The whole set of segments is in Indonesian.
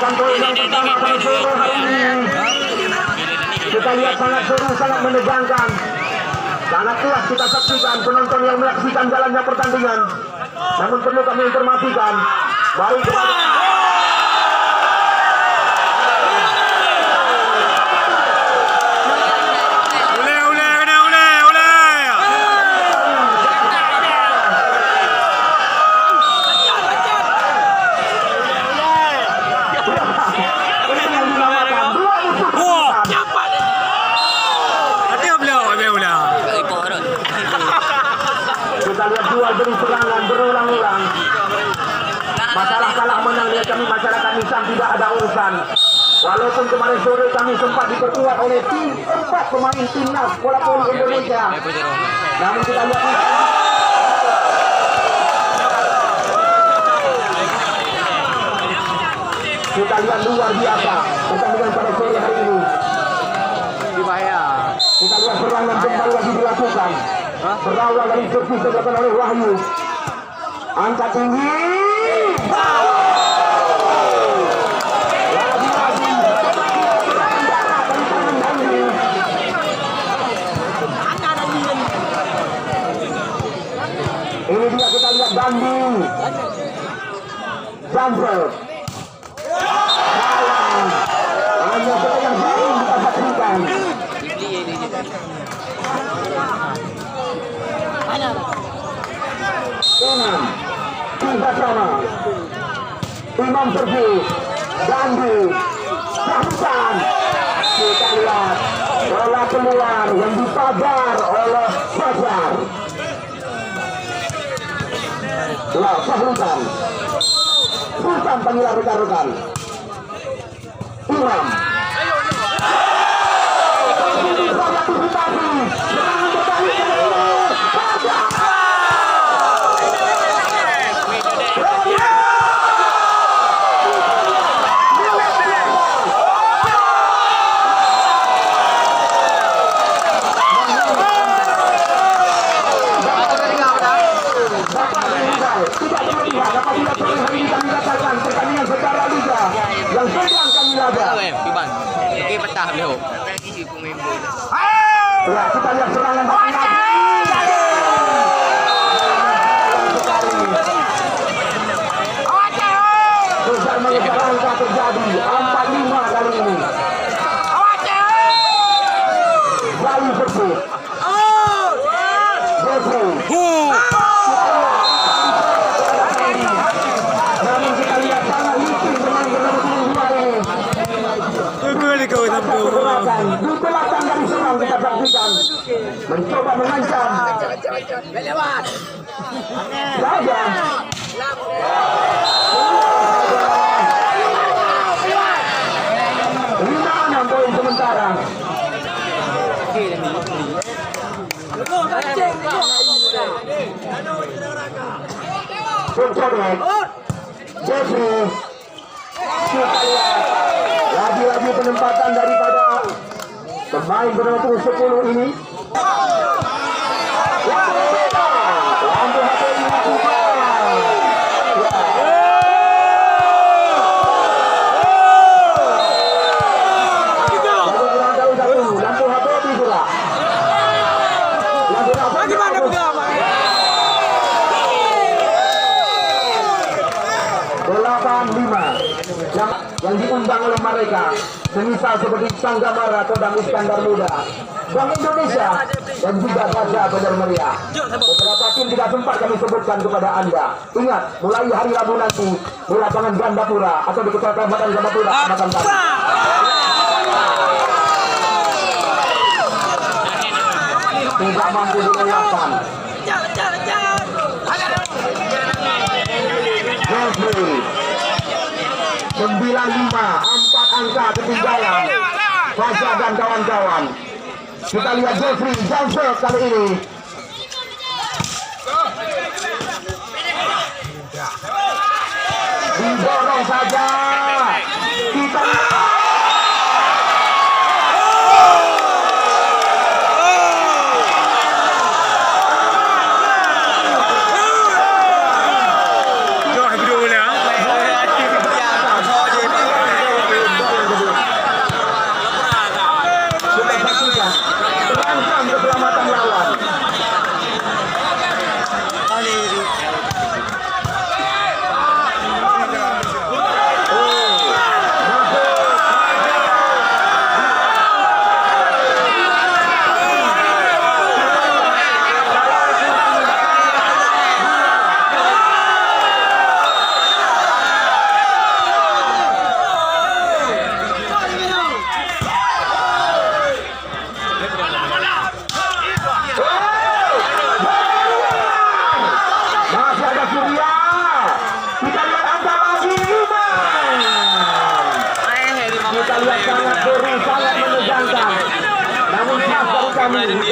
mendapatkan poin yang pertama pada sore hari ini. Kita lihat sangat seru, sangat menegangkan. Sangat puas kita saksikan penonton yang menyaksikan jalannya pertandingan. Namun perlu kami informasikan, baik kepada kita lihat dua jenis serangan berulang-ulang. Masalah kalah menang lihat kami masyarakat Nisan tidak ada urusan. Walaupun kemarin sore kami sempat diperkuat oleh tim 4 pemain timnas bola voli Indonesia. Namun kita lihat kita lihat luar biasa pertandingan pada sore hari ini. Kita lihat serangan kembali lagi dilakukan. Berawal dari servis dilakukan oleh Wahyu. Angkat tinggi. Ini dia kita lihat Dandi. Jumper. Hanya kita yang belum kita saksikan. Imam tiga sama Imam servis Dandi Samsan. Kita lihat bola keluar yang dipagar oleh Fajar. Lah Sultan Sultan panggilan rekan-rekan Imam yang sedang kami laga. Oke, petah beliau. Ya, kita lihat serangan lagi. Besar mengejar angka terjadi 4-5 kali ini. Bayu bersih. Namun kita lihat sangat licin di belakang dari serang kita saksikan mencoba mengancam saja 5-6 poin sementara. Bercoret Jeffrey. Kita lihat lagi-lagi penempatan daripada pemain bernomor 10 ini. Lampu HP dilakukan. Lampu HP digerak. Bagaimana betul? 8-5 yang diundang oleh mereka semisal seperti Sanggamara Kodam Iskandar Muda, Bank Indonesia dan juga Gajah Benar Meriah. Beberapa tim tidak sempat kami sebutkan kepada Anda. Ingat, mulai hari Rabu nanti di lapangan Gandapura atau di Kecamatan Gandapura akan kami. Tidak mampu dilewatkan. Jeffrey 95, 4 angka ketinggalan Fajar dan kawan-kawan. Kita lihat Jeffrey Janser kali ini. Didorong saja. Kita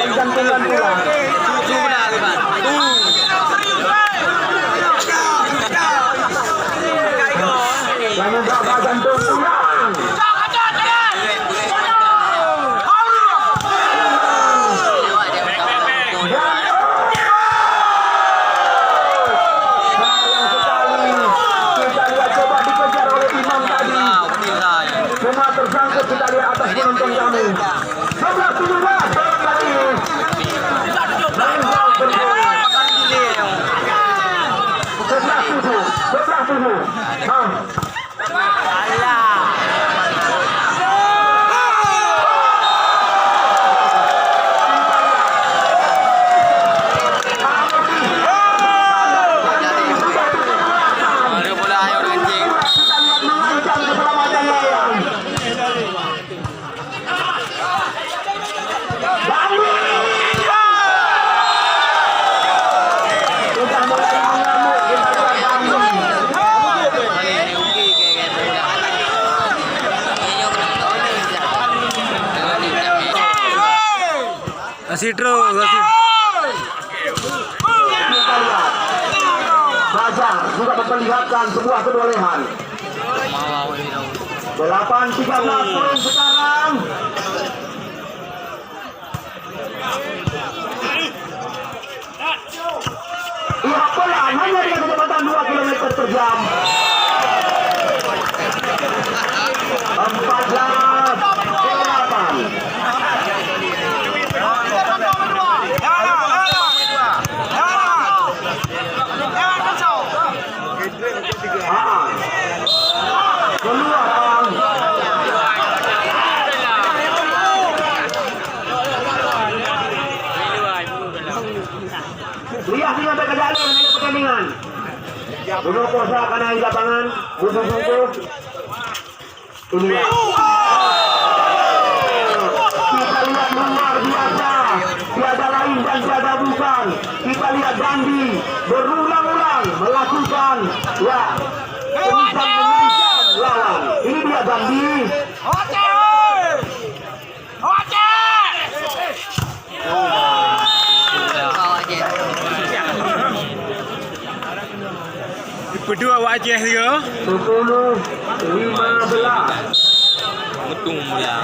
dan gantungan pula. Jangan gagal gantung pulang. Cuma tersangkut kita lihat atas penonton kami. 11-17 lagi. Masih terus, masih. Fajar juga memperlihatkan sebuah kebolehan. 8-13 poin sekarang. Iya pelan hanya dengan kecepatan 2 km per jam. 14-8. Keluar. Lihat dengan berkendali dengan pertandingan. Dulu kosa karena di lapangan, butuh-butuh. Inilah. Kita lihat luar biasa. Tiada lain dan tiada bukan. Kita lihat Dandi berulang-ulang melakukan mengancam lawan. Ini dia Dandi. Berdua wajah dia. 10-15. Betul mula.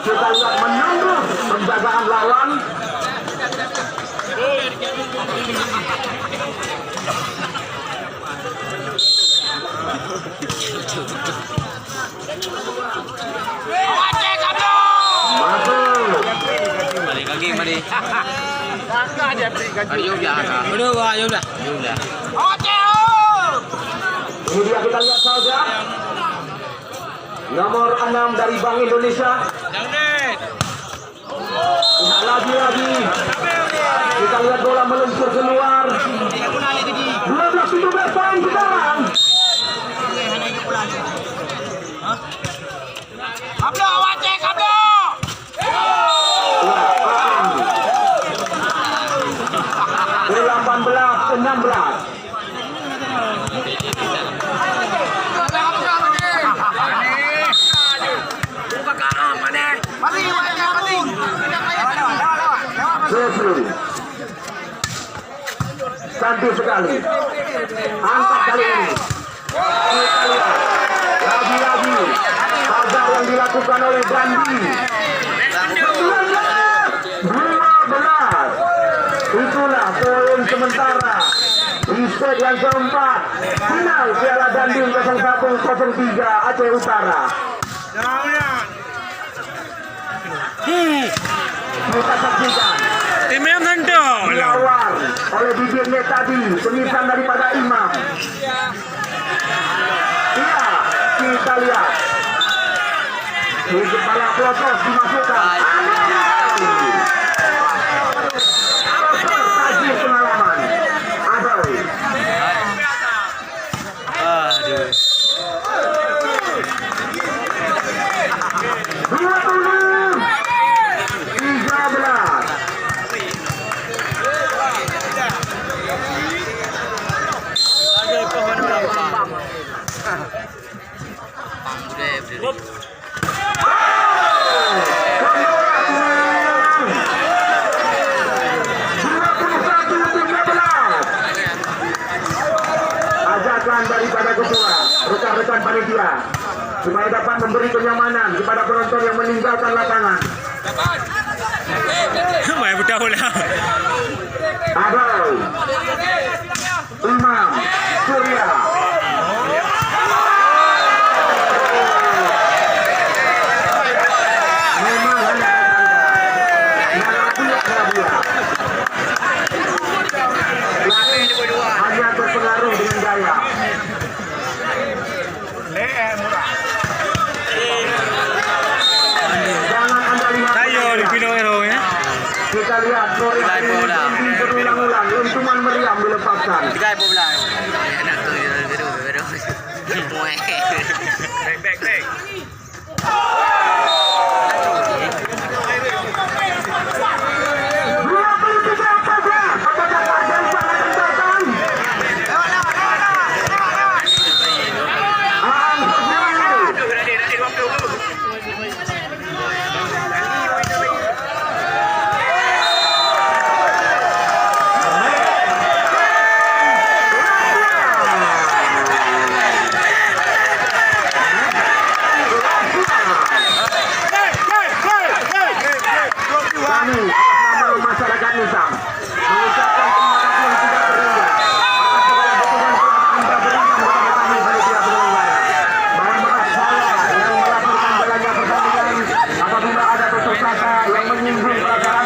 Kita lihat menunggu penjagaan lawan. Balik lagi, mari. Ayo udah. Udah. Ini dia kita lihat saja. Nomor 6 dari Bank Indonesia. Lihat lagi. Kita lihat bola meluncur keluar. 12-17 poin sekarang. Kablo, wajah kablo. 18-16. Cantik sekali. Angkat kali ini. Kita lihat. Lagi-lagi. Pagar yang dilakukan oleh Dandi. 12. Itulah poin sementara. Di set yang keempat. Final Piala Danding 0103 Aceh Utara. Kita saksikan. Timnya mendol. Dilawan oleh bibirnya tadi, pemimpin daripada Imam. Iya, kita lihat. Di kepala pelotos dimasukkan. Tajir pengalaman. Adoy. Aduh. meninggalkan lapangan. Main budak bola. Adoy, Imam, Surya. Memang hanya hanya terpengaruh dengan gaya. Jangan Anda lihat. Tayo di Pino Hero ya. Kita lihat Surya Tiga ini bola. berulang-ulang. Lentuman meriam dilepaskan. Tiga bola. Enak tu biru. Muai. Back. 23 saja. Apakah ada yang sangat datang? Kami atas nama masyarakat Nizam mengucapkan terima kasih yang tidak terhingga atas segala dukungan telah Anda berikan kepada kami panitia penyelenggara. Mohon maaf saya yang melaporkan jalannya pertandingan apabila ada tutur kata yang menyinggung perasaan